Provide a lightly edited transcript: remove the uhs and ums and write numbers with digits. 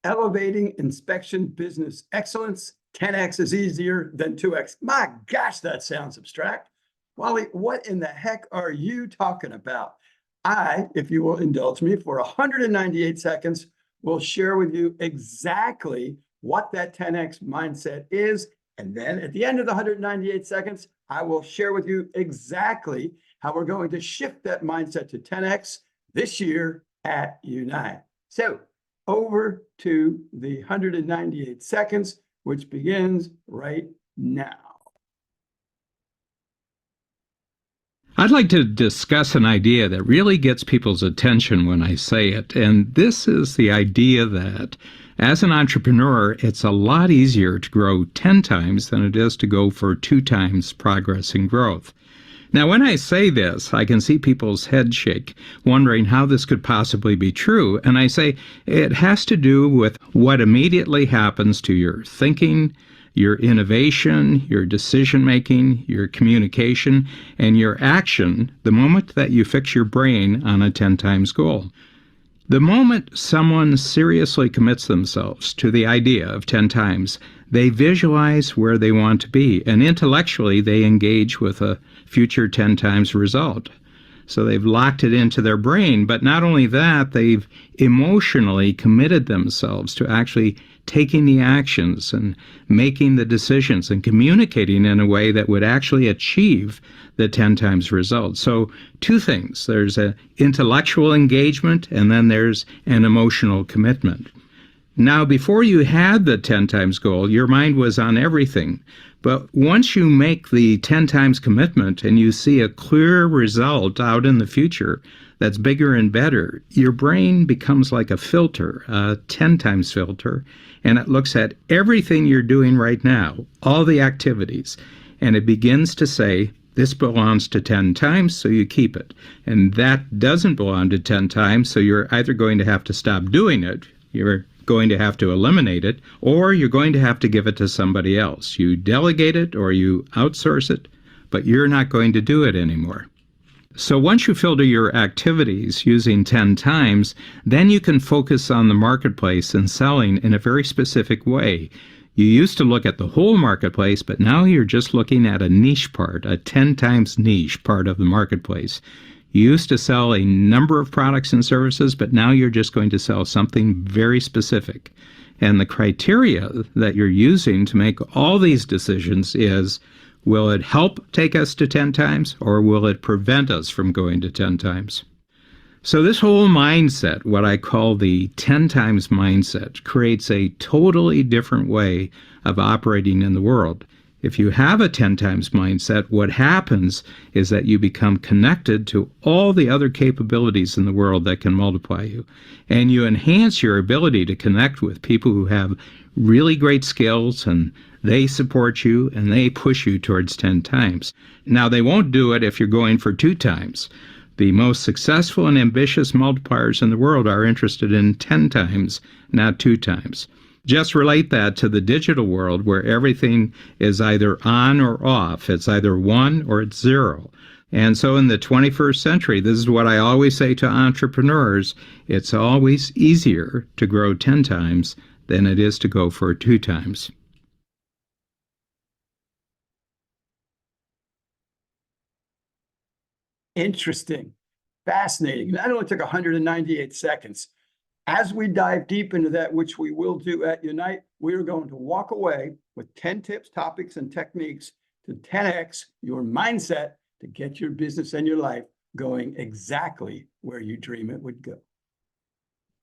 Elevating inspection business excellence. 10x is easier than 2x. My gosh, that sounds abstract. Wally, what in the heck are you talking about? I, if you will indulge me for 198 seconds, will share with you exactly what that 10x mindset is. And then at the end of the 198 seconds, I will share with you exactly how we're going to shift that mindset to 10x this year at Unite. So over to the 198 seconds, which begins right now. I'd like to discuss an idea that really gets people's attention when I say it, and this is the idea that as an entrepreneur, it's a lot easier to grow 10 times than it is to go for 2 times progress and growth. Now, when I say this, I can see people's heads shake, wondering how this could possibly be true, and I say it has to do with what immediately happens to your thinking, your innovation, your decision-making, your communication, and your action the moment that you fix your brain on a 10 times goal. The moment someone seriously commits themselves to the idea of 10 times, they visualize where they want to be, and intellectually they engage with a future 10 times result. So they've locked it into their brain, but not only that, they've emotionally committed themselves to actually taking the actions and making the decisions and communicating in a way that would actually achieve the 10 times result. So 2 things. There's an intellectual engagement, and then there's an emotional commitment. Now, before you had the 10 times goal, your mind was on everything. But once you make the 10 times commitment and you see a clear result out in the future that's bigger and better, your brain becomes like a filter, a 10 times filter, and it looks at everything you're doing right now, all the activities, and it begins to say, this belongs to 10 times, so you keep it. And that doesn't belong to 10 times, so you're either going to have to stop doing it, you're going to have to eliminate it, or you're going to have to give it to somebody else. You delegate it or you outsource it, but you're not going to do it anymore. So once you filter your activities using 10 times, then you can focus on the marketplace and selling in a very specific way. You used to look at the whole marketplace, but now you're just looking at a niche part, a 10 times niche part of the marketplace. You used to sell a number of products and services, but now you're just going to sell something very specific. And the criteria that you're using to make all these decisions is, will it help take us to 10 times, or will it prevent us from going to 10 times? So this whole mindset, what I call the 10 times mindset, creates a totally different way of operating in the world. If you have a 10 times mindset, what happens is that you become connected to all the other capabilities in the world that can multiply you. And you enhance your ability to connect with people who have really great skills, and they support you and they push you towards 10 times. Now, they won't do it if you're going for 2 times. The most successful and ambitious multipliers in the world are interested in 10 times, not 2 times. Just relate that to the digital world where everything is either on or off. It's either 1 or it's 0. And so in the 21st century, this is what I always say to entrepreneurs, it's always easier to grow 10 times than it is to go for 2 times. Interesting, fascinating. That only took 198 seconds. As we dive deep into that, which we will do at Unite, we are going to walk away with 10 tips, topics, and techniques to 10x your mindset to get your business and your life going exactly where you dream it would go.